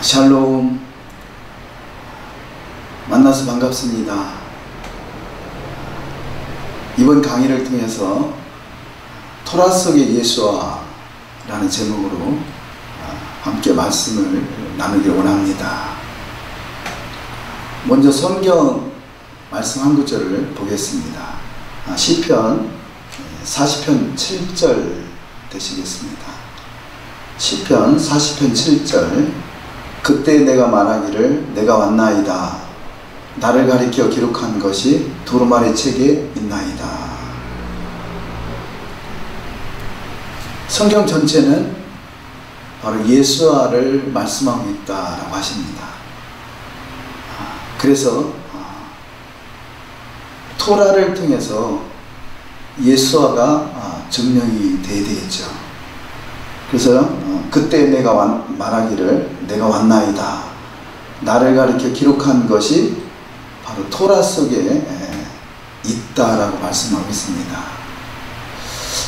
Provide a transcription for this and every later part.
샬롬, 만나서 반갑습니다. 이번 강의를 통해서 토라 속의 예수와 라는 제목으로 함께 말씀을 나누길 원합니다. 먼저 성경 말씀 한 구절을 보겠습니다. 시편 40편 7절 되시겠습니다. 시편 40편 7절. 그때 내가 말하기를 내가 왔나이다. 나를 가리켜 기록한 것이 두루마리 책에 있나이다. 성경 전체는 바로 예수와를 말씀하고 있다라고 하십니다. 그래서 토라를 통해서 예수와가 증명이 되어야 되겠죠. 그래서 그때 내가 말하기를 내가 왔나이다. 나를 가리켜 기록한 것이 바로 토라 속에 있다라고 말씀하고 있습니다.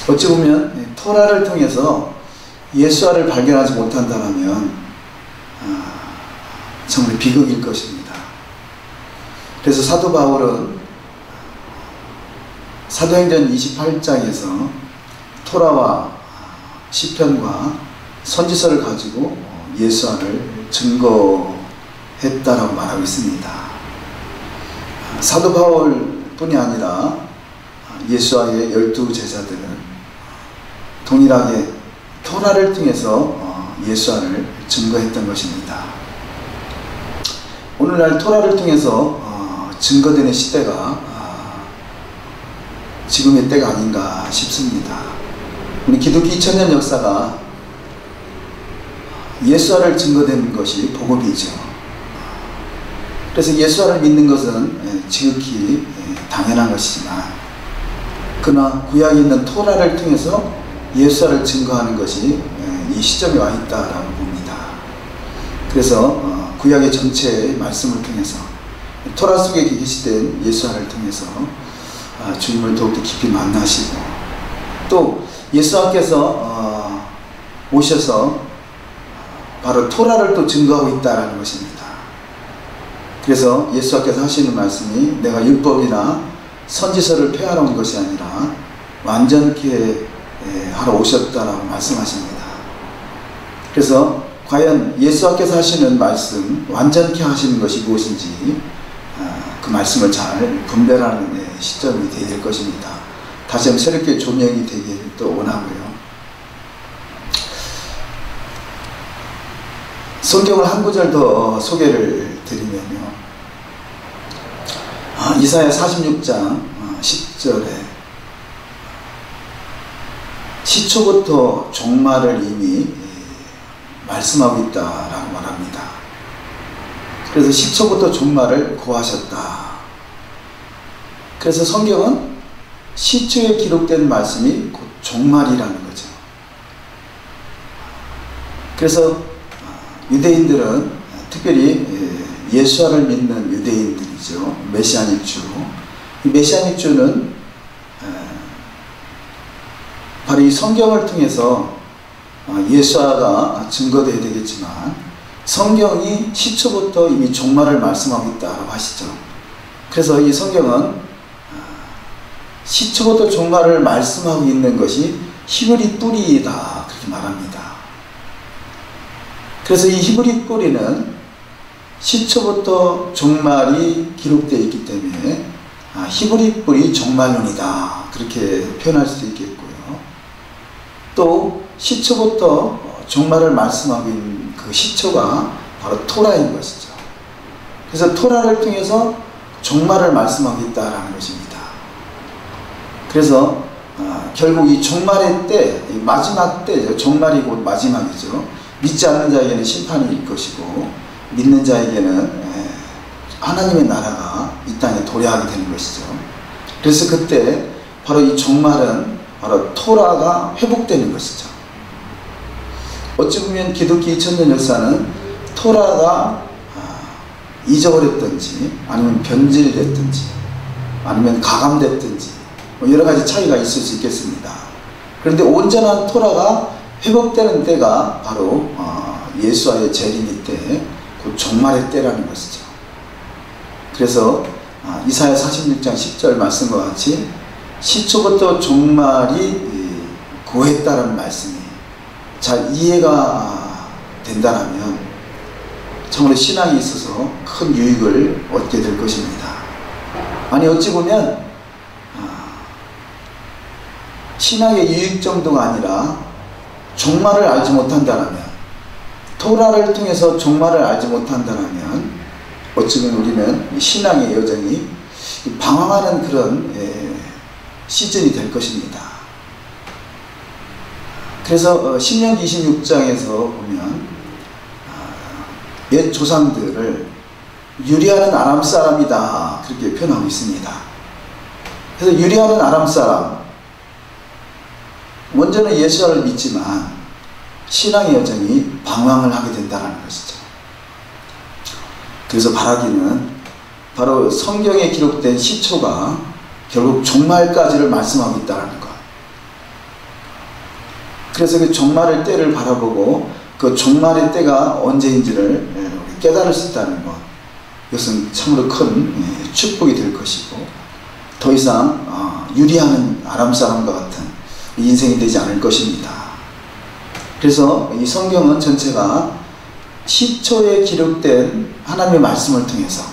어찌 보면 토라를 통해서 예수와를 발견하지 못한다면 정말 비극일 것입니다. 그래서 사도 바울은 사도행전 28장에서 토라와 시편과 선지서를 가지고 예수와를 증거했다라고 말하고 있습니다. 사도 바울 뿐이 아니라 예수와의 12 제자들은 동일하게 토라를 통해서 예수와를 증거했던 것입니다. 오늘날 토라를 통해서 증거되는 시대가 지금의 때가 아닌가 싶습니다. 우리 기독교 2000년 역사가 예수와를 증거된 것이 복음이죠. 그래서 예수와를 믿는 것은 지극히 당연한 것이지만 그러나 구약에 있는 토라를 통해서 예수와를 증거하는 것이 이 시점에 와 있다라고 봅니다. 그래서 구약의 전체 말씀을 통해서 토라 속에 계시된 예수와를 통해서 주님을 더욱더 깊이 만나시고 또 예수와께서 오셔서 바로 토라를 또 증거하고 있다는 것입니다. 그래서 예수와께서 하시는 말씀이 내가 율법이나 선지서를 폐하러 온 것이 아니라 완전케 하러 오셨다라고 말씀하십니다. 그래서 과연 예수와께서 하시는 말씀, 완전케 하시는 것이 무엇인지 그 말씀을 잘 분별하는 시점이 되어야 될 것입니다. 다시 한번 새롭게 조명이 되길 또 원하고요. 성경을 한 구절 더 소개를 드리면요. 이사야 46장 10절에 시초부터 종말을 이미 말씀하고 있다라고 말합니다. 그래서 시초부터 종말을 고하셨다. 그래서 성경은 시초에 기록된 말씀이 곧 종말이라는 거죠. 그래서 유대인들은 특별히 예수와를 믿는 유대인들이죠. 메시아닉 주. 이 메시아닉 주는 바로 이 성경을 통해서 예수와가 증거되어야 되겠지만 성경이 시초부터 이미 종말을 말씀하고 있다고 하시죠. 그래서 이 성경은 시초부터 종말을 말씀하고 있는 것이 히브리 뿌리이다 그렇게 말합니다. 그래서 이 히브리 뿌리는 시초부터 종말이 기록되어 있기 때문에 히브리 뿌리 종말론이다 그렇게 표현할 수도 있겠고요. 또 시초부터 종말을 말씀하고 있는 그 시초가 바로 토라인 것이죠. 그래서 토라를 통해서 종말을 말씀하고 있다는 것입니다. 그래서 결국 이 종말의 때, 마지막 때죠. 종말이 곧 마지막이죠. 믿지 않는 자에게는 심판이 일 것이고 믿는 자에게는 하나님의 나라가 이 땅에 도래하게 되는 것이죠. 그래서 그때 바로 이 종말은 바로 토라가 회복되는 것이죠. 어찌 보면 기독교 2000년 역사는 토라가 잊어버렸든지 아니면 변질됐든지 아니면 가감됐든지 여러 가지 차이가 있을 수 있겠습니다. 그런데 온전한 토라가 회복되는 때가 바로 예수와의 재림의 때, 곧 종말의 때라는 것이죠. 그래서 이사야 46장 10절 말씀과 같이 시초부터 종말이 고했다라는 말씀이 잘 이해가 된다면 참으로 신앙에 있어서 큰 유익을 얻게 될 것입니다. 아니 어찌 보면 신앙의 유익 정도가 아니라 종말을 알지 못한다면, 토라를 통해서 종말을 알지 못한다면 어쩌면 우리는 신앙의 여정이 방황하는 그런 시즌이 될 것입니다. 그래서 신명기 26장에서 보면 옛 조상들을 유리하는 아람 사람이다 그렇게 표현하고 있습니다. 그래서 유리하는 아람 사람, 먼저는 예수를 믿지만 신앙의 여정이 방황을 하게 된다는 것이죠. 그래서 바라기는 바로 성경에 기록된 시초가 결국 종말까지를 말씀하고 있다는 것. 그래서 그 종말의 때를 바라보고 그 종말의 때가 언제인지를 깨달을 수 있다는 것, 이것은 참으로 큰 축복이 될 것이고, 더 이상 유리하는 아람 사람과 같은 인생이 되지 않을 것입니다. 그래서 이 성경은 전체가 시초에 기록된 하나님의 말씀을 통해서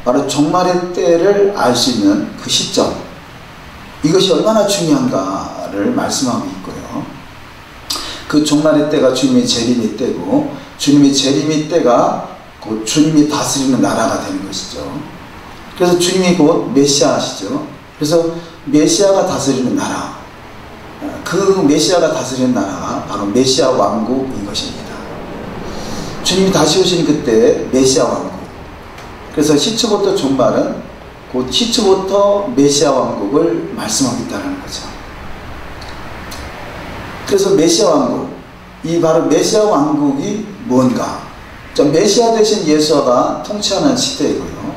바로 종말의 때를 알 수 있는 그 시점, 이것이 얼마나 중요한가를 말씀하고 있고요. 그 종말의 때가 주님의 재림의 때고, 주님의 재림의 때가 곧 주님이 다스리는 나라가 되는 것이죠. 그래서 주님이 곧 메시아시죠. 그래서 메시아가 다스리는 나라, 그 메시아가 다스리는 나라가 바로 메시아 왕국인 것입니다. 주님이 다시 오시는 그때 메시아 왕국, 그래서 시초부터 종말은 곧 시초부터 메시아 왕국을 말씀하고 있다는 거죠. 그래서 메시아 왕국, 이 바로 메시아 왕국이 뭔가, 메시아 대신 예수아가 통치하는 시대이고요.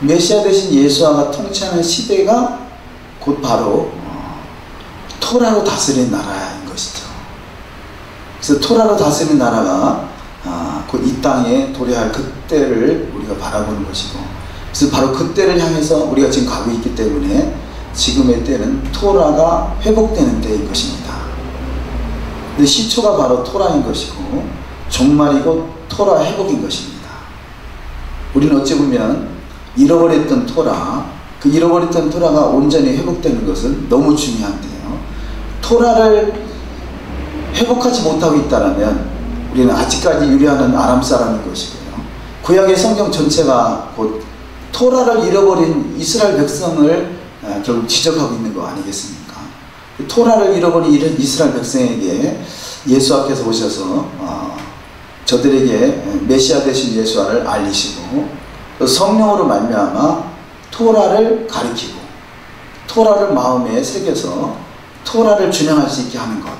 메시아 대신 예수아가 통치하는 시대가 곧 바로 토라로 다스리는 나라인 것이죠. 그래서 토라로 다스리는 나라가 곧 이 땅에 도래할 그때를 우리가 바라보는 것이고, 그래서 바로 그때를 향해서 우리가 지금 가고 있기 때문에 지금의 때는 토라가 회복되는 때인 것입니다. 근데 시초가 바로 토라인 것이고 종말이고 토라 회복인 것입니다. 우리는 어찌 보면 잃어버렸던 토라, 그 잃어버렸던 토라가 온전히 회복되는 것은 너무 중요한데요, 토라를 회복하지 못하고 있다면 우리는 아직까지 유리하는 아람 사람인 것이고요. 구약의 성경 전체가 곧 토라를 잃어버린 이스라엘 백성을 결국 지적하고 있는 거 아니겠습니까? 토라를 잃어버린 이스라엘 백성에게 예수께서 오셔서 저들에게 메시아 되신 예수를 알리시고, 성령으로 말미암아 토라를 가리키고 토라를 마음에 새겨서 토라를 준행할 수 있게 하는 것,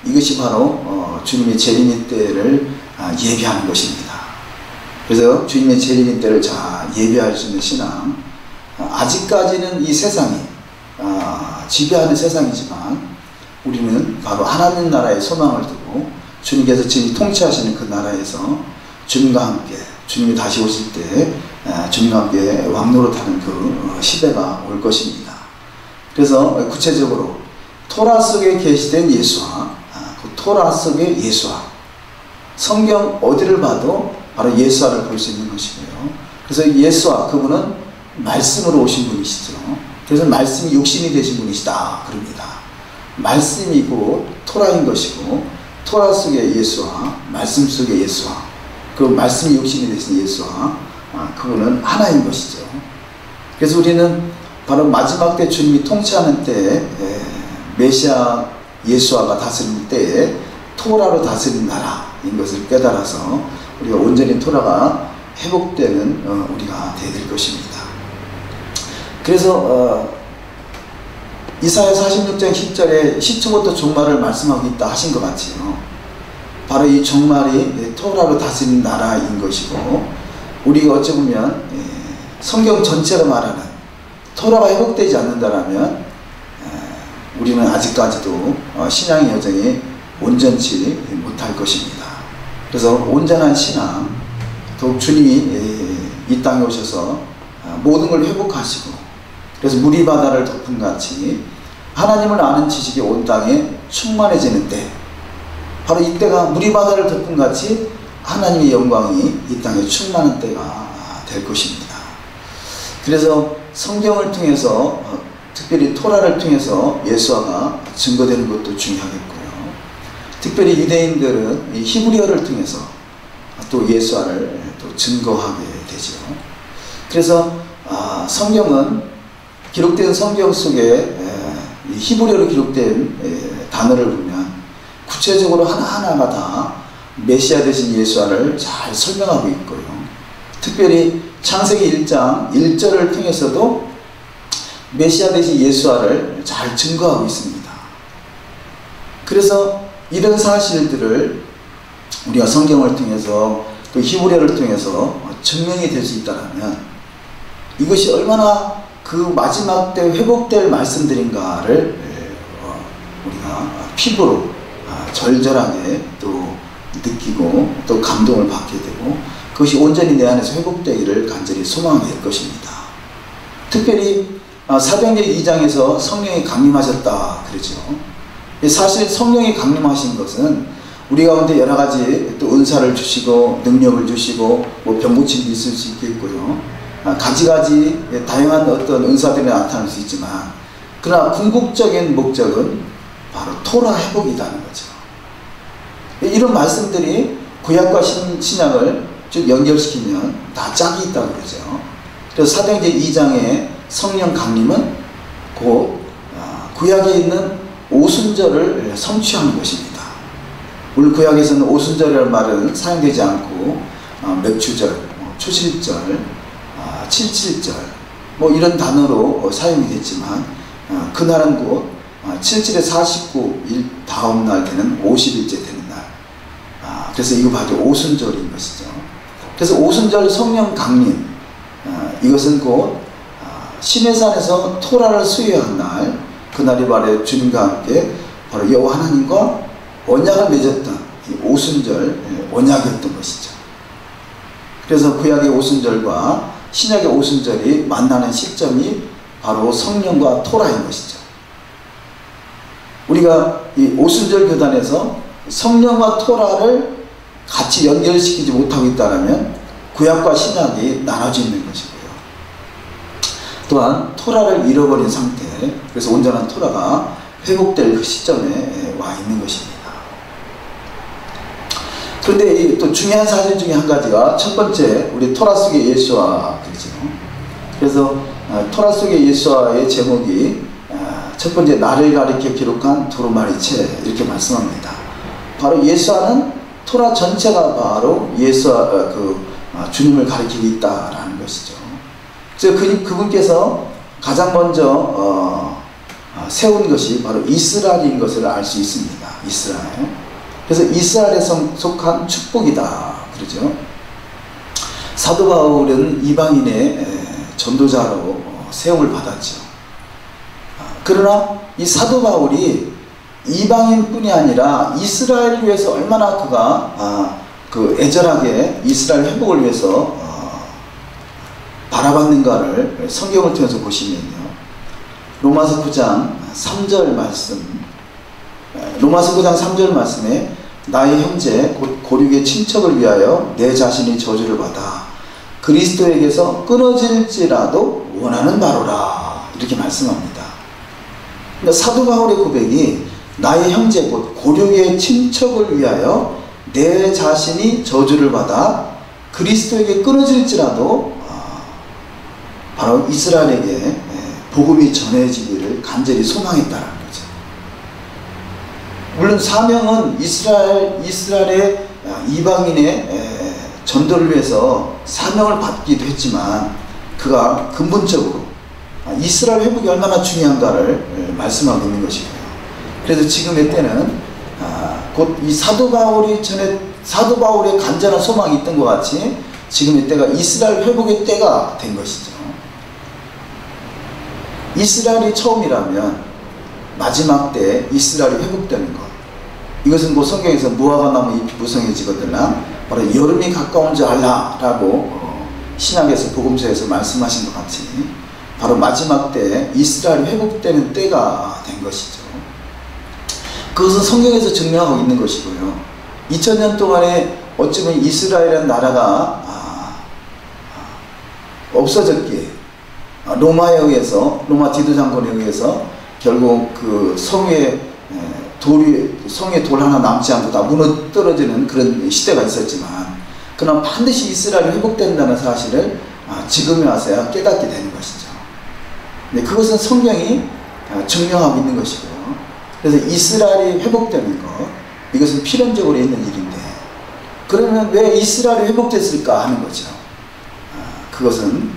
이것이 바로 주님의 재림의 때를 예비하는 것입니다. 그래서 주님의 재림의 때를 잘 예비할 수 있는 신앙, 아직까지는 이 세상이 지배하는 세상이지만 우리는 바로 하나님 나라의 소망을 두고 주님께서 지금 통치하시는 그 나라에서 주님과 함께, 주님이 다시 오실 때 주님과 함께 왕노릇하는 그 시대가 올 것입니다. 그래서 구체적으로 토라 속에 계시된 예수와 그 토라 속의 예수와, 성경 어디를 봐도 바로 예수와를 볼 수 있는 것이고요. 그래서 예수와, 그분은 말씀으로 오신 분이시죠. 그래서 말씀이 육신이 되신 분이시다 그럽니다. 말씀이고 토라인 것이고, 토라 속의 예수와 말씀 속의 예수와, 그 말씀이 육신이 되신 예수와 그분은 하나인 것이죠. 그래서 우리는 바로 마지막 때 주님이 통치하는 때에 메시아 예수아가 다스리는 때에 토라로 다스리는 나라인 것을 깨달아서 우리가 온전히 토라가 회복되는 우리가 되어야 될 것입니다. 그래서 이사야 46장 10절에 시초부터 종말을 말씀하고 있다 하신 것 같지요. 바로 이 종말이 토라로 다스리는 나라인 것이고, 우리가 어찌 보면 성경 전체로 말하는 토라가 회복되지 않는다면 우리는 아직까지도 신앙의 여정이 온전치 못할 것입니다. 그래서 온전한 신앙, 더욱 주님이 이 땅에 오셔서 모든 걸 회복하시고, 그래서 물이 바다를 덮은 같이 하나님을 아는 지식이 온 땅에 충만해지는 때, 바로 이때가 물이 바다를 덮은 같이 하나님의 영광이 이 땅에 충만한 때가 될 것입니다. 그래서 성경을 통해서, 특별히 토라를 통해서 예수화가 증거되는 것도 중요하겠고요. 특별히 유대인들은 이 히브리어를 통해서 또 예수화를 또 증거하게 되죠. 그래서 성경은, 기록된 성경 속에 히브리어로 기록된 단어를 보면 구체적으로 하나하나가 다 메시아 되신 예수화를 잘 설명하고 있고요. 특별히 창세기 1장 1절을 통해서도 메시아 되신 예수화를 잘 증거하고 있습니다. 그래서 이런 사실들을 우리가 성경을 통해서 또 히브리어를 통해서 증명이 될 수 있다면 이것이 얼마나 그 마지막 때 회복될 말씀들인가를 우리가 피부로 절절하게 또 느끼고 또 감동을 받게 되고, 그것이 온전히 내 안에서 회복되기를 간절히 소망하게 될 것입니다. 특별히 사도행전 2장에서 성령이 강림하셨다 그러죠. 사실 성령이 강림하신 것은 우리 가운데 여러 가지 또 은사를 주시고 능력을 주시고 뭐 병고침도 있을 수 있겠고요. 가지가지 다양한 어떤 은사들이 나타날 수 있지만, 그러나 궁극적인 목적은 바로 토라 회복이라는 거죠. 이런 말씀들이 구약과 신약을 쭉 연결시키면 다 짝이 있다고 그러죠. 그래서 사도행전 2장의 성령 강림은 곧 구약에 있는 오순절을 성취하는 것입니다. 물론 구약에서는 오순절이라는 말은 사용되지 않고 맥추절, 초실절, 칠칠절 뭐 이런 단어로 사용이 됐지만, 그날은 곧 7일에 49일 다음 날 되는 50일째 되는 날. 그래서 이거 바로 오순절인 것이죠. 그래서 오순절 성령 강림, 이것은 곧 시내산에서 토라를 수여한 날, 그날이 바로 주님과 함께 바로 여호와 하나님과 언약을 맺었던 이 오순절 언약이었던 것이죠. 그래서 구약의 오순절과 신약의 오순절이 만나는 시점이 바로 성령과 토라인 것이죠. 우리가 이 오순절 교단에서 성령과 토라를 같이 연결시키지 못하고 있다면 구약과 신약이 나눠져 있는 것이고요. 또한 토라를 잃어버린 상태, 그래서 온전한 토라가 회복될 그 시점에 와 있는 것입니다. 그런데 또 중요한 사실 중에 한 가지가, 첫 번째 우리 토라 속의 예수화 그러죠. 그래서 토라 속의 예수화의 제목이 첫 번째 나를 가리켜 기록한 두루마리체 이렇게 말씀합니다. 바로 예수화는 토라 전체가 바로 예수화 주님을 가리키고 있다라는 것이죠. 그래서 그분께서 가장 먼저 세운 것이 바로 이스라엘인 것을 알 수 있습니다. 이스라엘. 그래서 이스라엘에 속한 축복이다 그러죠. 사도 바울은 이방인의 전도자로 세움을 받았죠. 그러나 이 사도 바울이 이방인뿐이 아니라 이스라엘을 위해서 얼마나 그가 애절하게 이스라엘 회복을 위해서 바라봤는가를 성경을 통해서 보시면요, 로마서 9장 3절 말씀, 로마서 9장 3절 말씀에 나의 형제 곧 고륙의 친척을 위하여 내 자신이 저주를 받아 그리스도에게서 끊어질지라도 원하는 바로라 이렇게 말씀합니다. 그러니까 사도 바울의 고백이 나의 형제 곧 고륙의 친척을 위하여 내 자신이 저주를 받아 그리스도에게 끊어질지라도 바로 이스라엘에게 복음이 전해지기를 간절히 소망했다는 거죠. 물론 사명은 이스라엘의 이방인의 전도를 위해서 사명을 받기도 했지만, 그가 근본적으로 이스라엘 회복이 얼마나 중요한가를 말씀하고 있는 것이고요. 그래서 지금의 때는 곧 이 사도 바울의 간절한 소망이 있던 것 같이 지금의 때가 이스라엘 회복의 때가 된 것이죠. 이스라엘이 처음이라면 마지막 때 이스라엘이 회복되는 것, 이것은 뭐 성경에서 무화과 나무 잎이 무성해지거들라 바로 여름이 가까운 줄 알라라고 신약에서 복음서에서 말씀하신 것 같이 바로 마지막 때 이스라엘이 회복되는 때가 된 것이죠. 그것은 성경에서 증명하고 있는 것이고요. 2000년 동안에 어쩌면 이스라엘이라는 나라가 없어졌기에 로마에 의해서, 로마 지도장군에 의해서 결국 그 성에 돌 하나 남지 않고 다 무너뜨려지는 그런 시대가 있었지만, 그러나 반드시 이스라엘이 회복된다는 사실을 지금에 와서야 깨닫게 되는 것이죠. 근데 그것은 성경이 증명하고 있는 것이고요. 그래서 이스라엘이 회복되는 것, 이것은 필연적으로 있는 일인데, 그러면 왜 이스라엘이 회복됐을까 하는 거죠. 그것은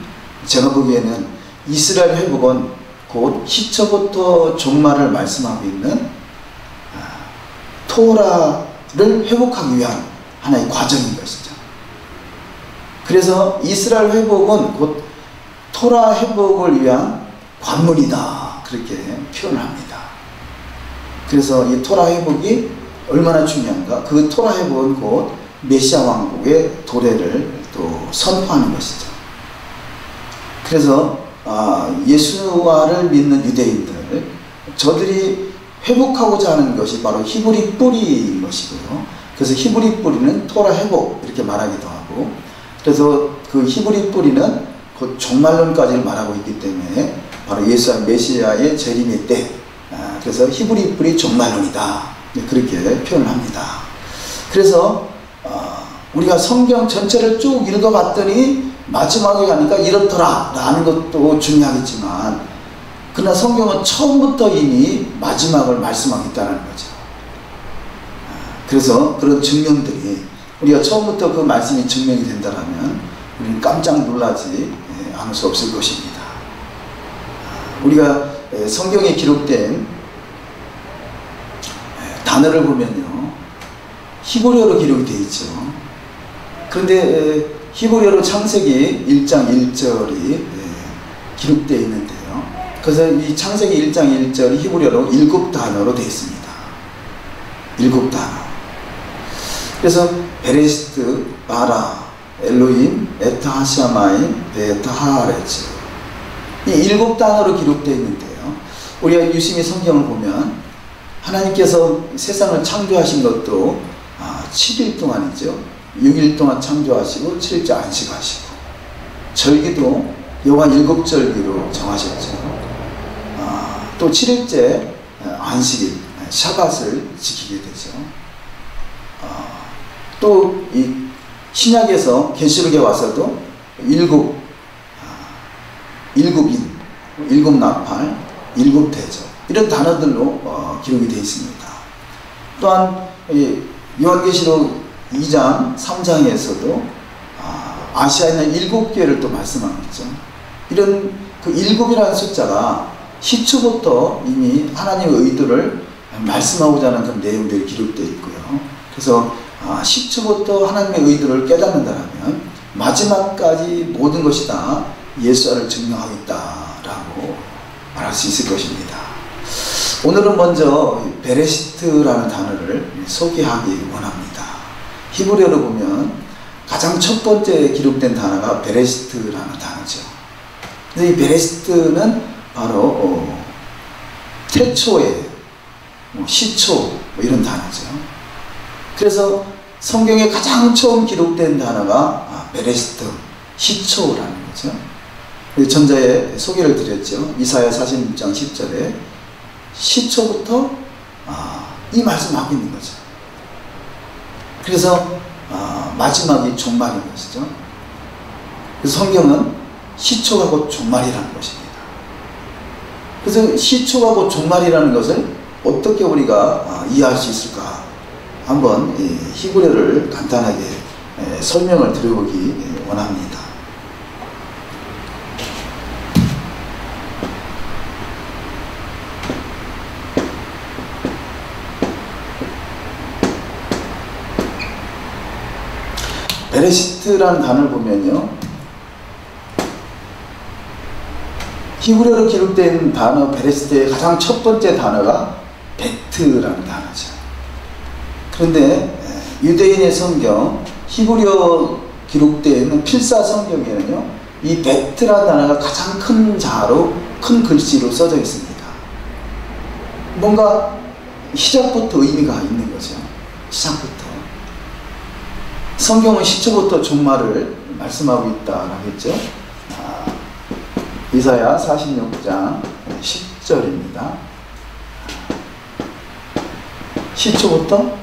제가 보기에는 이스라엘 회복은 곧 시초부터 종말을 말씀하고 있는 토라를 회복하기 위한 하나의 과정인 것이죠. 그래서 이스라엘 회복은 곧 토라 회복을 위한 관문이다, 그렇게 표현합니다. 그래서 이 토라 회복이 얼마나 중요한가? 그 토라 회복은 곧 메시아 왕국의 도래를 또 선포하는 것이죠. 그래서 예수와를 믿는 유대인들, 저들이 회복하고자 하는 것이 바로 히브리 뿌리인 것이고요. 그래서 히브리 뿌리는 토라 회복 이렇게 말하기도 하고, 그래서 그 히브리 뿌리는 곧 종말론까지를 말하고 있기 때문에 바로 예수와 메시아의 재림의 때, 그래서 히브리 뿌리 종말론이다, 그렇게 표현을 합니다. 그래서 우리가 성경 전체를 쭉 읽어봤더니 마지막에 가니까 이렇더라 라는 것도 중요하겠지만, 그러나 성경은 처음부터 이미 마지막을 말씀하고 있다는 거죠. 그래서 그런 증명들이 우리가 처음부터 그 말씀이 증명이 된다면 우리는 깜짝 놀라지 않을 수 없을 것입니다. 우리가 성경에 기록된 단어를 보면요, 히브리어로 기록이 되어 있죠. 그런데 히브리어로 창세기 1장 1절이 기록되어 있는데요. 그래서 이 창세기 1장 1절이 히브리어로 7단어로 되어 있습니다. 7단어. 그래서 베레시트, 바라, 엘로힘, 에타 하샤마임, 베타 하아레츠, 이 7단어로 기록되어 있는데요. 우리가 유심히 성경을 보면 하나님께서 세상을 창조하신 것도 7일 동안이죠. 6일 동안 창조하시고 7일째 안식하시고, 절기도 여호와 7절기로 정하셨죠. 또 7일째 안식일, 샤밧을 지키게 되죠. 또 이 신약에서 계시록에 와서도 7인, 7나팔, 7대죠. 이런 단어들로 기록이 되어 있습니다. 또한 요한계시록 2장, 3장에서도 아시아에 있는 7교회를 또 말씀하고 있죠. 이런 그 7이라는 숫자가 시초부터 이미 하나님의 의도를 말씀하고자 하는 그런 내용들이 기록되어 있고요. 그래서 시초부터 하나님의 의도를 깨닫는다면 마지막까지 모든 것이 다 예수를 증명하겠다라고 말할 수 있을 것입니다. 오늘은 먼저 베레시트라는 단어를 소개하기 원합니다. 히브리어로 보면 가장 첫 번째 기록된 단어가 베레시트라는 단어죠. 이 베레시트는 바로 태초의 시초 이런 단어죠. 그래서 성경에 가장 처음 기록된 단어가 베레시트, 시초라는 거죠. 전자에 소개를 드렸죠. 이사야 46장 10절에 시초부터 이 말씀하고 있는 거죠. 그래서 마지막이 종말인 것이죠. 그래서 성경은 시초가 곧 종말이라는 것입니다. 그래서 시초가 곧 종말이라는 것을 어떻게 우리가 이해할 수 있을까? 한번 히브리어를 간단하게 설명을 드려보기 원합니다. 베레시트라는 단어를 보면요, 히브리어로 기록된 단어 베레시트의 가장 첫 번째 단어가 베트라는 단어죠. 그런데 유대인의 성경 히브리어 기록되어 있는 필사 성경에는요, 이 베트라는 단어가 가장 큰 자로, 큰 글씨로 써져 있습니다. 뭔가 시작부터 의미가 있는 거죠. 시작부터. 성경은 시초부터 종말을 말씀하고 있다라고 했죠. 이사야 46장 10절입니다. 시초부터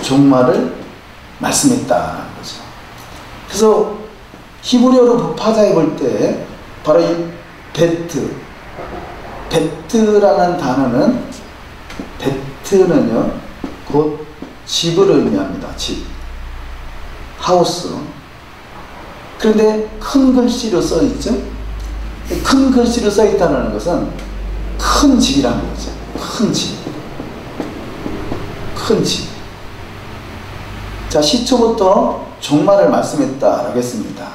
종말을 말씀했다는 거죠. 그래서 히브리어로 파자해 볼 때 바로 이 베트라는 단어는, 베트는요 곧 집을 의미합니다. 집, 하우스. 그런데 큰 글씨로 써 있죠. 큰 글씨로 써 있다는 것은 큰 집이라는 거죠. 큰 집, 큰 집. 자, 시초부터 종말을 말씀했다라고 했습니다.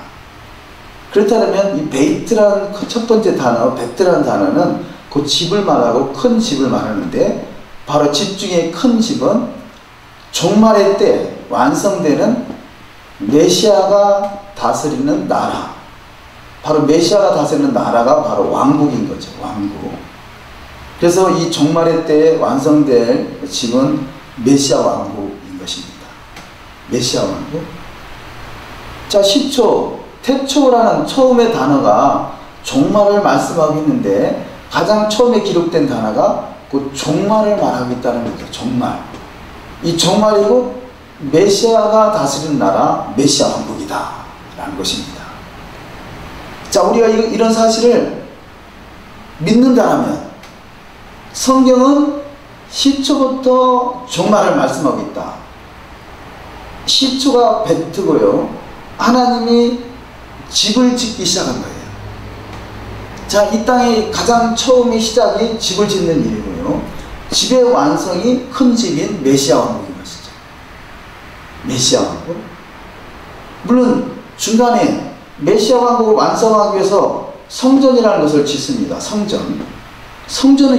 그렇다면 이 베이트라는 첫 번째 단어, 베트라는 단어는 그 집을 말하고 큰 집을 말하는데, 바로 집 중에 큰 집은 종말의 때 완성되는 메시아가 다스리는 나라, 바로 메시아가 다스리는 나라가 바로 왕국인 거죠. 왕국. 그래서 이 종말의 때에 완성될 집은 메시아 왕국인 것입니다. 메시아 왕국. 자, 시초, 태초라는 처음의 단어가 종말을 말씀하고 있는데, 가장 처음에 기록된 단어가 그 종말을 말하고 있다는 거죠. 종말. 이 종말이고 메시아가 다스리는 나라, 메시아 왕국이다 라는 것입니다. 자, 우리가 이런 사실을 믿는다면 성경은 시초부터 종말을 말씀하고 있다. 시초가 베트고요, 하나님이 집을 짓기 시작한 거예요. 자, 이 땅의 가장 처음의 시작이 집을 짓는 일이고요, 집의 완성이 큰 집인 메시아 왕국인 것이죠. 메시아 왕국. 물론 중간에 메시아 왕국을 완성하기 위해서 성전이라는 것을 짓습니다. 성전은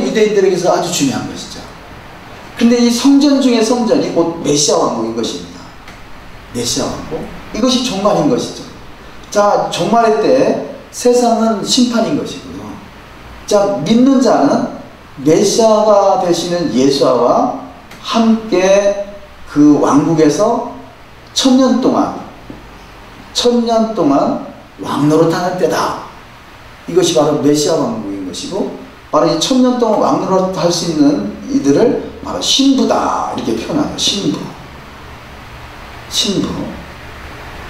유대인들에게서 아주 중요한 것이죠. 근데 이 성전 중에 성전이 곧 메시아 왕국인 것입니다. 메시아 왕국. 이것이 종말인 것이죠. 자, 종말의 때 세상은 심판인 것이고요. 자, 믿는 자는 메시아가 되시는 예수와 함께 그 왕국에서 천년 동안 왕노릇하는 때다. 이것이 바로 메시아 왕국인 것이고, 바로 이 천년 동안 왕노릇할 수 있는 이들을 바로 신부다 이렇게 표현하는 신부.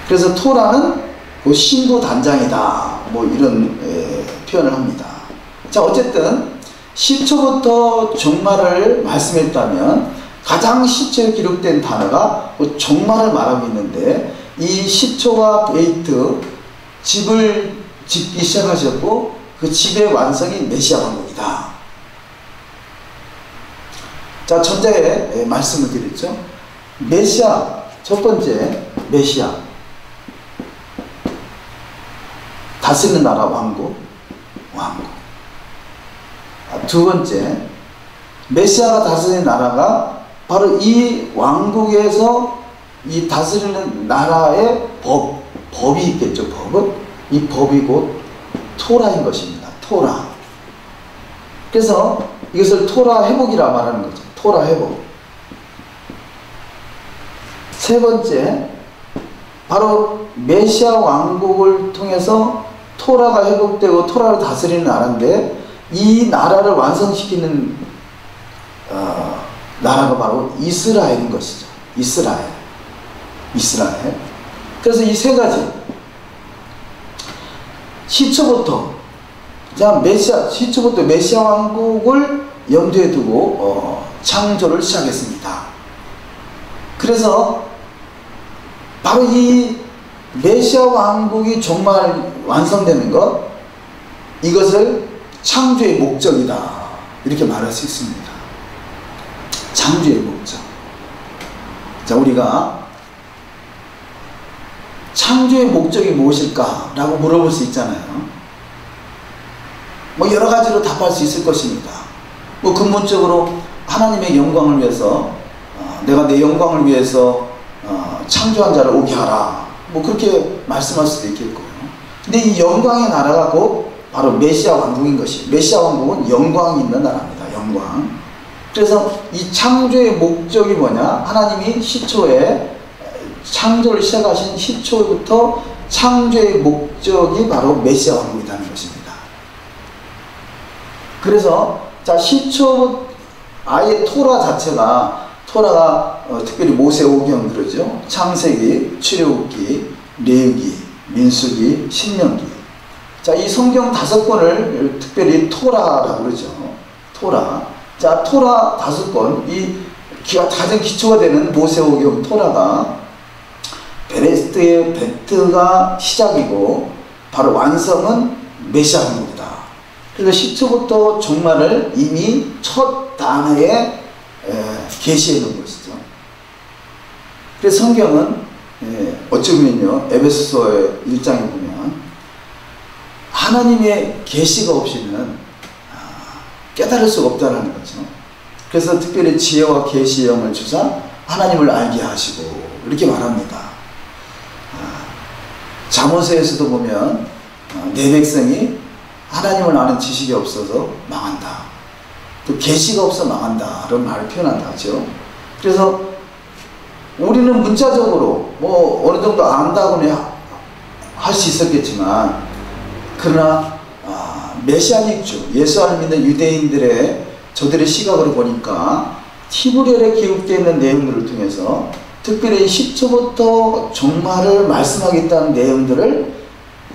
그래서 토라는 그 신부 단장이다, 뭐 이런 표현을 합니다. 자, 어쨌든 시초부터 종말을 말씀했다면 가장 시초에 기록된 단어가 그 종말을 말하고 있는데, 이 시초가 베이트, 집을 짓기 시작하셨고 그 집의 완성이 메시아 왕국이다. 자, 전자에 말씀을 드렸죠. 메시아, 첫 번째 메시아, 다스리는 나라 왕국. 두 번째, 메시아가 다스리는 나라가 바로 이 왕국에서 이 다스리는 나라의 법이 있겠죠. 이 법이 곧 토라인 것입니다. 토라. 그래서 이것을 토라 회복이라 말하는 거죠. 토라 회복. 세 번째, 바로 메시아 왕국을 통해서 토라가 회복되고 토라를 다스리는 나라인데, 이 나라를 완성시키는 나라가 바로 이스라엘인 것이죠. 이스라엘. 그래서 이 세 가지, 시초부터 메시아 왕국을 염두에 두고 창조를 시작했습니다. 그래서 바로 이 메시아 왕국이 정말 완성되는 것, 이것을 창조의 목적이다 이렇게 말할 수 있습니다. 창조의 목적. 자, 우리가 창조의 목적이 무엇일까? 라고 물어볼 수 있잖아요. 뭐 여러 가지로 답할 수 있을 것입니다. 뭐 근본적으로 하나님의 영광을 위해서 내가 내 영광을 위해서 창조한 자를 오게 하라. 뭐 그렇게 말씀할 수도 있겠고요. 근데 이 영광의 나라가 곧 바로 메시아 왕국인 것이, 메시아 왕국은 영광이 있는 나라입니다. 영광. 그래서 이 창조의 목적이 뭐냐? 하나님이 시초에 창조를 시작하신 시초부터 창조의 목적이 바로 메시아 왕국이라는 것입니다. 그래서 자, 시초 아예 토라가 특별히 모세오경 그러죠. 창세기, 출애굽기, 레위기, 민수기, 신명기. 자, 이 성경 5권을 특별히 토라라고 그러죠. 토라. 자, 토라 5권, 이 가장 기초가 되는 모세오경 토라가 베레스트의 베트가 시작이고 바로 완성은 메시아 왕국이다. 그래서 시초부터 종말을 이미 첫 단어에 계시해 놓은 것이죠. 그래서 성경은 어찌 보면요, 에베소서의 1장에 보면 하나님의 계시가 없이는 깨달을 수가 없다는 거죠. 그래서 특별히 지혜와 계시의 영을 주사 하나님을 알게 하시고 이렇게 말합니다. 잠언서에서도 보면 내 백성이 하나님을 아는 지식이 없어서 망한다. 또 계시가 없어 망한다. 이런 말을 표현한다 하죠. 그래서 우리는 문자적으로 뭐 어느 정도 안다고는 할 수 있었겠지만, 그러나 메시아닉주, 예수 안 믿는 유대인들의 저들의 시각으로 보니까 히브리어에 기록되어 있는 내용들을 통해서 특별히 10초부터 종말을 말씀하겠다는 내용들을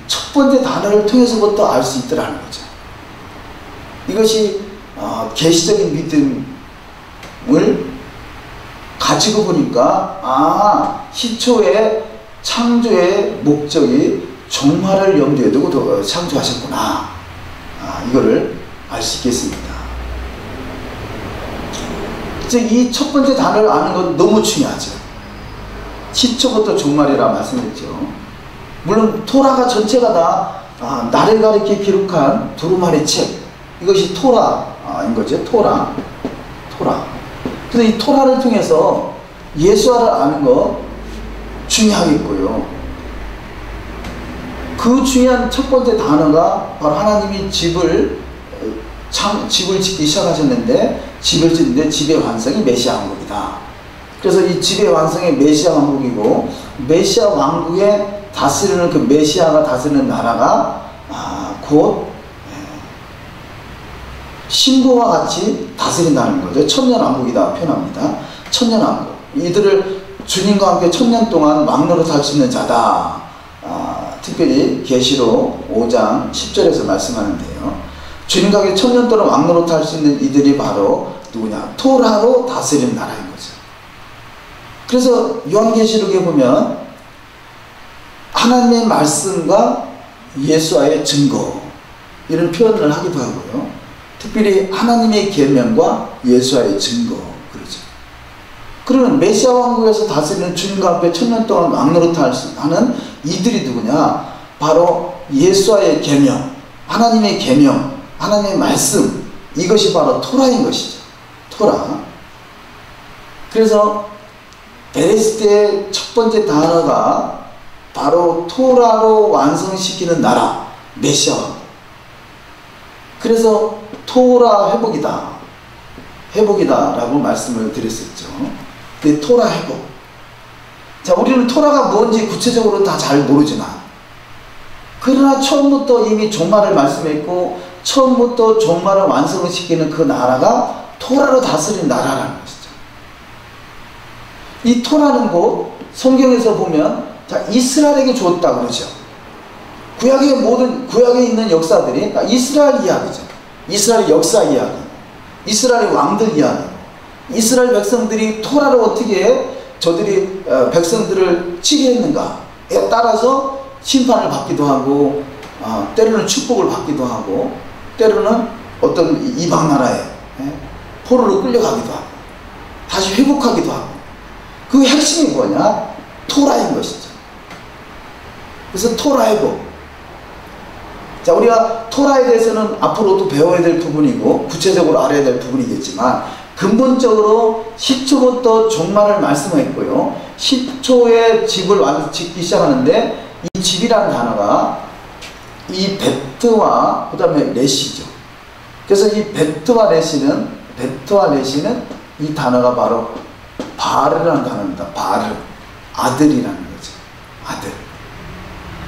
첫 번째 단어를 통해서부터 알 수 있더라는 거죠. 이것이 계시적인 믿음을 가지고 보니까 시초의 창조의 목적이 종말을 염두에 두고 창조하셨구나. 이거를 알 수 있겠습니다. 즉 이 첫 번째 단어를 아는 건 너무 중요하죠. 시초부터 종말이라 말씀했죠. 물론 토라가 전체가 다 나를 가리켜 기록한 두루마리 책, 이것이 토라인 거죠. 토라. 그래서 이 토라를 통해서 예수를 아는 거 중요하겠고요. 그 중요한 첫 번째 단어가 바로 하나님이 집을 짓기 시작하셨는데, 집을 짓는데 집의 완성이 메시아 왕국이다. 그래서 이 집의 완성이 메시아 왕국이고, 메시아 왕국에 다스리는 그 메시아가 다스리는 나라가 곧 신부와 같이 다스린다는 거죠. 천년왕국이다 표현합니다. 천년왕국. 이들을 주님과 함께 천년 동안 왕노릇 할 수 있는 자다. 특별히 계시록 5장 10절에서 말씀하는데요. 주님과 함께 천년 동안 왕노릇 할 수 있는 이들이 바로 누구냐? 토라로 다스리는 나라인 거죠. 그래서 요한계시록에 보면 하나님의 말씀과 예수와의 증거, 이런 표현을 하기도 하고요. 특별히 하나님의 계명과 예수와의 증거, 그러죠. 그러면 메시아 왕국에서 다스리는 주님과 함께 천년 동안 왕노릇 하는 이들이 누구냐? 바로 예수와의 계명, 하나님의 계명, 하나님의 말씀, 이것이 바로 토라인 것이죠. 토라. 그래서 베레스트의 첫 번째 단어가 바로 토라로 완성시키는 나라, 메시아 왕국. 그래서 토라 회복이다라고 말씀을 드렸었죠. 근데 토라 회복. 자, 우리는 토라가 뭔지 구체적으로 다 잘 모르지만, 그러나 처음부터 이미 종말을 말씀했고, 처음부터 종말을 완성을 시키는 그 나라가 토라로 다스린 나라라는 것이죠. 이 토라는 곧 성경에서 보면 이스라엘에게 줬다 그러죠. 구약에 있는 역사들이 이스라엘 이야기죠. 이스라엘 역사 이야기, 이스라엘 왕들 이야기, 이스라엘 백성들이 토라를 어떻게 저들이 백성들을 치리했는가에 따라서 심판을 받기도 하고, 때로는 축복을 받기도 하고, 때로는 어떤 이방 나라에 포로로 끌려가기도 하고, 다시 회복하기도 하고. 그 핵심이 뭐냐? 토라인 것이죠. 그래서 토라 회복. 자, 우리가 토라에 대해서는 앞으로도 배워야 될 부분이고 구체적으로 알아야 될 부분이겠지만, 근본적으로 10초부터 종말을 말씀했고요. 10초에 집을 짓기 시작하는데 이 집이라는 단어가 이 베트와 그 다음에 레시죠. 그래서 이 베트와 레시는 이 단어가 바로 바르라는 단어입니다. 바르, 아들이라는 거죠. 아들.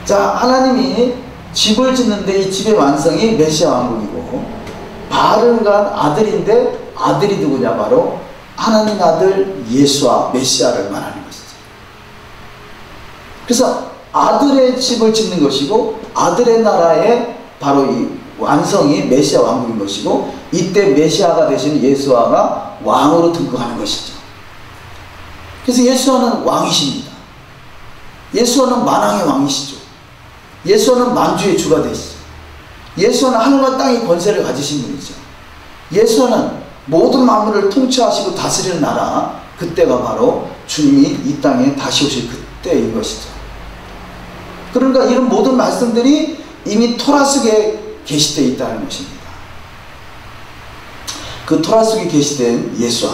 자, 하나님이 집을 짓는데 이 집의 완성이 메시아 왕국이고, 바르가 아들인데 아들이 누구냐? 바로 하나님 아들 예수와 메시아를 말하는 것이죠. 그래서 아들의 집을 짓는 것이고, 아들의 나라의 바로 이 완성이 메시아 왕국인 것이고, 이때 메시아가 되신 예수아가 왕으로 등극하는 것이죠. 그래서 예수아는 왕이십니다. 예수아는 만왕의 왕이시죠. 예수아는 만주의 주가 되시죠. 예수아는 하늘과 땅의 권세를 가지신 분이죠. 예수아는 모든 만물을 통치하시고 다스리는 나라, 그때가 바로 주님이 이 땅에 다시 오실 그때인 것이죠. 그러니까 이런 모든 말씀들이 이미 토라 속에 게시되어 있다는 것입니다. 그 토라 속에 게시된 예수아.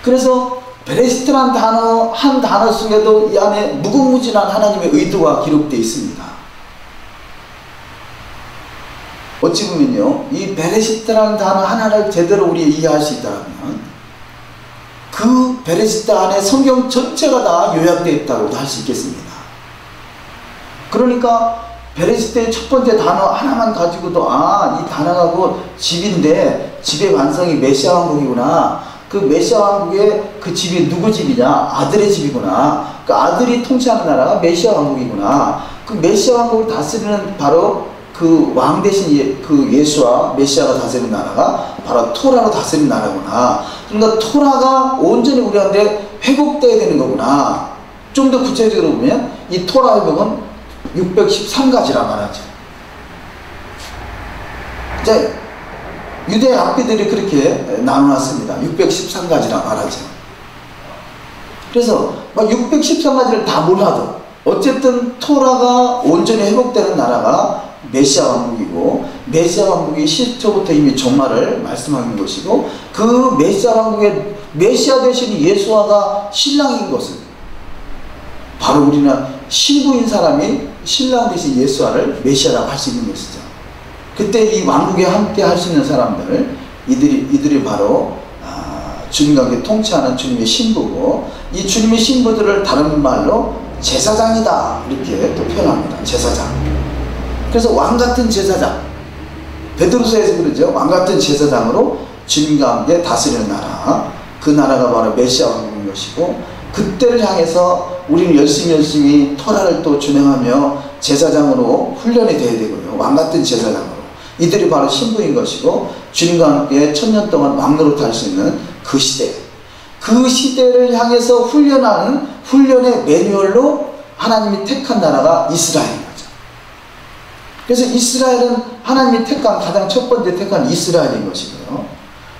그래서 베레시트란 단어 한 단어 속에도 이 안에 무궁무진한 하나님의 의도가 기록되어 있습니다. 어찌 보면요, 이 베레시트라는 단어 하나를 제대로 우리 이해할 수 있다면 그 베레시트 안에 성경 전체가 다 요약되어 있다고 할 수 있겠습니다. 그러니까 베레시트의 첫 번째 단어 하나만 가지고도 이 단어가 그 집인데 집의 완성이 메시아 왕국이구나. 그 메시아 왕국의 그 집이 누구 집이냐? 아들의 집이구나. 그 아들이 통치하는 나라가 메시아 왕국이구나. 그 메시아 왕국을 다스리는 바로 그 왕 대신 그 예수와 메시아가 다스리는 나라가 바로 토라로 다스리는 나라구나. 그러니까 토라가 온전히 우리한테 회복되어야 되는 거구나. 좀 더 구체적으로 보면 이 토라 회복은 613가지라 말하죠. 자, 유대 학비들이 그렇게 나눠놨습니다. 613가지라 말하죠. 그래서 613가지를 다 몰라도 어쨌든 토라가 온전히 회복되는 나라가 메시아 왕국이고, 메시아 왕국이 10초부터 이미 종말을 말씀하는 것이고, 그 메시아 왕국의 메시아 대신 예수아가 신랑인 것은 바로 우리는 신부인 사람이 신랑 대신 예수아를 메시아라고 할 수 있는 것이죠. 그때 이 왕국에 함께 할 수 있는 사람들, 이들이 바로 주님과 함께 통치하는 주님의 신부고, 이 주님의 신부들을 다른 말로 제사장이다 이렇게 또 표현합니다. 제사장. 그래서 왕같은 제사장, 베드로서에서 그러죠. 왕같은 제사장으로 주님과 함께 다스리는 나라, 그 나라가 바로 메시아 왕국인 것이고, 그때를 향해서 우리는 열심히 토라를 또 준행하며 제사장으로 훈련이 되어야 되고요. 왕같은 제사장으로. 이들이 바로 신부인 것이고, 주님과 함께 1000년 동안 왕노릇 할 수 있는 그 시대, 그 시대를 향해서 훈련하는 훈련의 매뉴얼로 하나님이 택한 나라가 이스라엘인 거죠. 그래서 이스라엘은 하나님이 택한 가장 첫 번째 택한 이스라엘인 것이고요.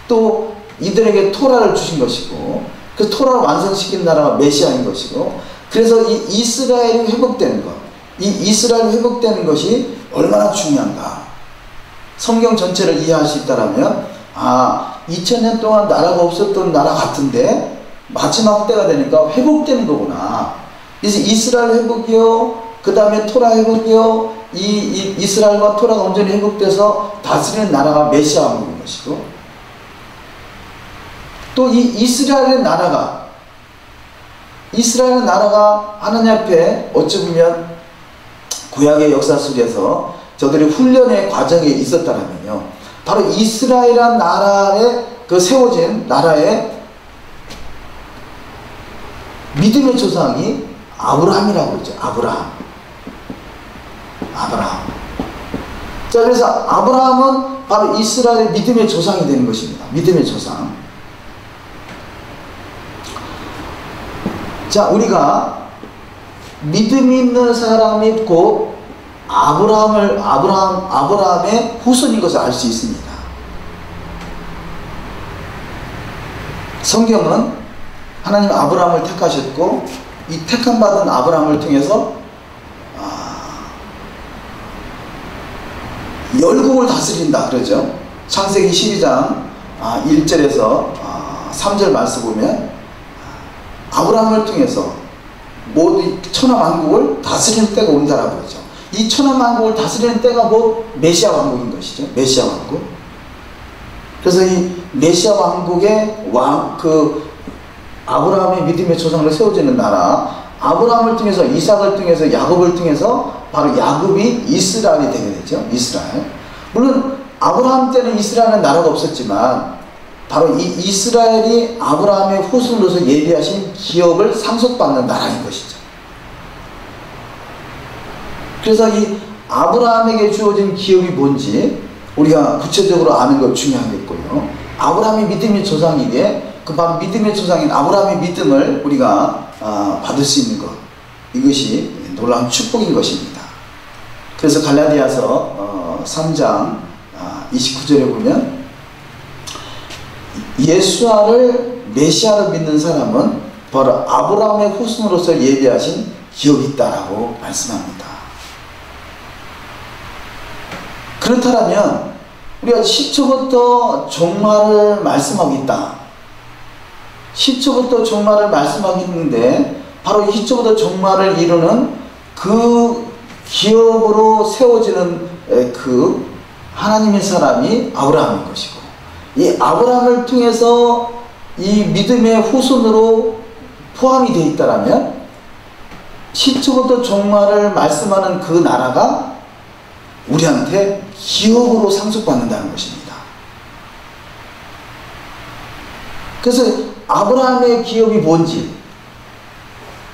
또 이들에게 토라를 주신 것이고, 그 토라를 완성시킨 나라가 메시아인 것이고, 그래서 이 이스라엘이 회복되는 것, 이 이스라엘이 회복되는 것이 얼마나 중요한가. 성경 전체를 이해할 수 있다면 2000년 동안 나라가 없었던 나라 같은데 마지막 때가 되니까 회복되는 거구나. 그래서 이스라엘 회복이요, 그 다음에 토라 회복이요, 이 이스라엘과 토라가 온전히 회복돼서 다스리는 나라가 메시아 왕국인 것이고, 또 이 이스라엘의 나라가 하나님 앞에 어찌 보면 구약의 역사 속에서 저들이 훈련의 과정에 있었다면요, 바로 이스라엘이라는 나라에 그 세워진 나라의 믿음의 조상이 아브라함이라고 그러죠. 아브라함. 자, 그래서 아브라함은 바로 이스라엘의 믿음의 조상이 되는 것입니다. 믿음의 조상. 자, 우리가 믿음 있는 사람이 곧 아브라함의 후손인 것을 알 수 있습니다. 성경은 하나님 아브라함을 택하셨고, 이 택함 받은 아브라함을 통해서 열국을 다스린다 그러죠. 창세기 12장 1절에서 3절 말씀 보면 아브라함을 통해서 모두 천하만국을 다스리는 때가 온다라고 그러죠. 이 천하만국을 다스리는 때가 뭐 메시아 왕국인 것이죠. 메시아 왕국. 그래서 이 메시아 왕국의 아브라함의 믿음의 조상으로 세워지는 나라, 아브라함을 통해서 이삭을 통해서 야곱을 통해서 바로 야곱이 이스라엘이 되게 되죠. 이스라엘. 물론 아브라함 때는 이스라엘은 나라가 없었지만 바로 이 이스라엘이 아브라함의 후손으로서 예비하신 기업을 상속받는 나라인 것이죠. 그래서 이 아브라함에게 주어진 기업이 뭔지 우리가 구체적으로 아는 것 중요하겠고요. 아브라함이 믿음의 조상이기에 그 바로 믿음의 조상인 아브라함의 믿음을 우리가 받을 수 있는 것, 이것이 놀라운 축복인 것입니다. 그래서 갈라디아서 3장 29절에 보면 예수아를 메시아로 믿는 사람은 바로 아브라함의 후손으로서 예비하신 기업이 있다라고 말씀합니다. 그렇다면 우리가 10초부터 종말을 말씀하고 있다. 10초부터 종말을 말씀하고 있는데 바로 10초부터 종말을 이루는 그 기업으로 세워지는 그 하나님의 사람이 아브라함인 것이고, 이 아브라함을 통해서 이 믿음의 후손으로 포함이 되어 있다면 10초부터 종말을 말씀하는 그 나라가 우리한테 기업으로 상속받는다는 것입니다. 그래서 아브라함의 기업이 뭔지,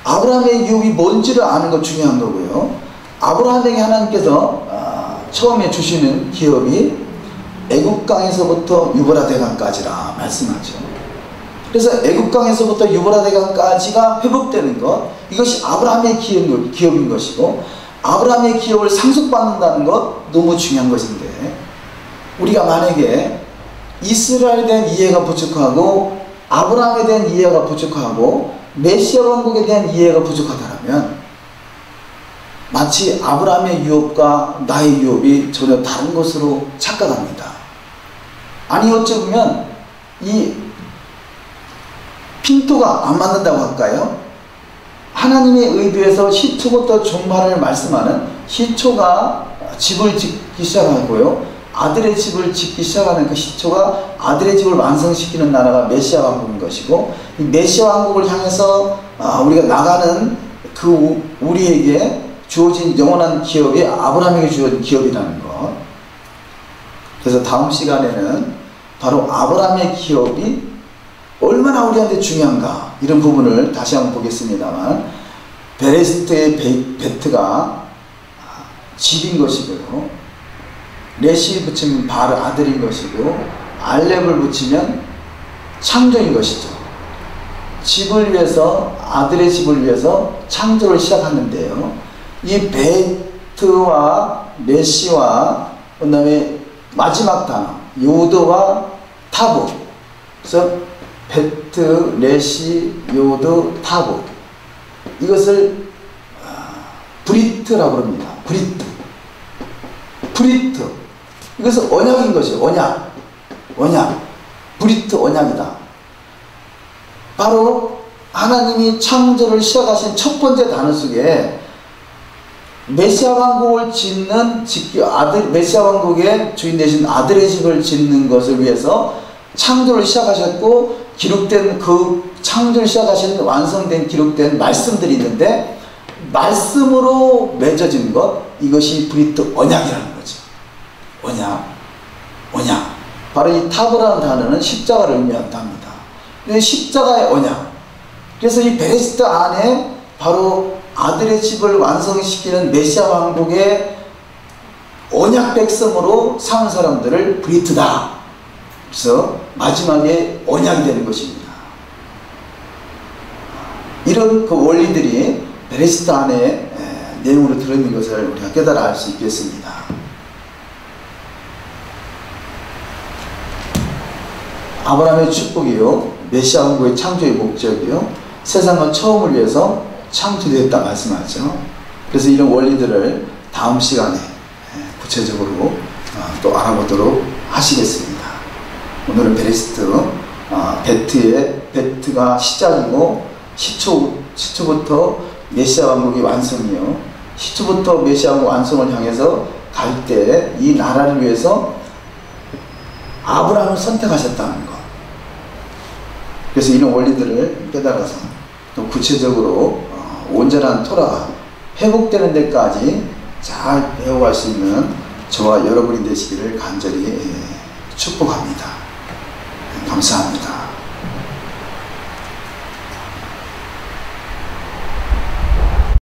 아브라함의 기업이 뭔지를 아는 것 중요한 거고요. 아브라함에게 하나님께서 처음에 주시는 기업이 애국강에서부터 유브라데강까지라 말씀하죠. 그래서 애국강에서부터 유브라데강까지가 회복되는 것, 이것이 아브라함의 기업인 것이고, 아브라함의 기업을 상속받는다는 것 너무 중요한 것인데, 우리가 만약에 이스라엘에 대한 이해가 부족하고 아브라함에 대한 이해가 부족하고 메시아 왕국에 대한 이해가 부족하다면 마치 아브라함의 유업과 나의 유업이 전혀 다른 것으로 착각합니다. 아니 어쩌면 이 핀토가 안 맞는다고 할까요? 하나님의 의도에서 시초부터 종말을 말씀하는, 시초가 집을 짓기 시작하고요, 아들의 집을 짓기 시작하는 그 시초가 아들의 집을 완성시키는 나라가 메시아 왕국인 것이고, 이 메시아 왕국을 향해서 우리가 나가는 그 우리에게 주어진 영원한 기업이 아브라함에게 주어진 기업이라는 것. 그래서 다음 시간에는 바로 아브라함의 기업이 얼마나 우리한테 중요한가, 이런 부분을 다시 한번 보겠습니다만, 베레스트의 베트가 집인 것이고요, 레시 붙이면 바르 아들인 것이고, 알렙을 붙이면 창조인 것이죠. 집을 위해서, 아들의 집을 위해서 창조를 시작하는데요, 이 베트와 레시와 그 다음에 마지막 단어 요드와 타브, 그래서 베트, 레시, 요드, 타브, 이것을 브리트라고 합니다. 브리트. 이것은 언약인 것이에요. 언약. 브리트 언약이다. 바로 하나님이 창조를 시작하신 첫 번째 단어 속에 메시아 왕국을 메시아 왕국의 주인 되신 아들의 집을 짓는 것을 위해서 창조를 시작하셨고, 기록된 그 창조를 시작하신 완성된 기록된 말씀들이 있는데, 말씀으로 맺어진 것, 이것이 브리트 언약이라는 거죠. 언약. 바로 이 타브라는 단어는 십자가를 의미한다 합니다. 십자가의 언약. 그래서 이 베레스트 안에 바로 아들의 집을 완성시키는 메시아 왕국의 언약 백성으로 사는 사람들을 브리트다. 그래서 마지막에 언약이 되는 것입니다. 이런 그 원리들이 베레스트 안에 내용으로 들어있는 것을 우리가 깨달아 알 수 있겠습니다. 아브라함의 축복이요, 메시아 왕국의 창조의 목적이요, 세상은 처음을 위해서 창조되었다 말씀하죠. 그래서 이런 원리들을 다음 시간에 구체적으로 또 알아보도록 하시겠습니다. 오늘은 베트가 시작이고 시초부터 메시아 왕국이 완성이요. 시초부터 메시아 왕국 완성을 향해서 갈 때 이 나라를 위해서 아브라함을 선택하셨다는 것. 그래서 이런 원리들을 깨달아서 또 구체적으로 온전한 토라가 회복되는 데까지 잘 배워갈 수 있는 저와 여러분이 되시기를 간절히 축복합니다. 감사합니다.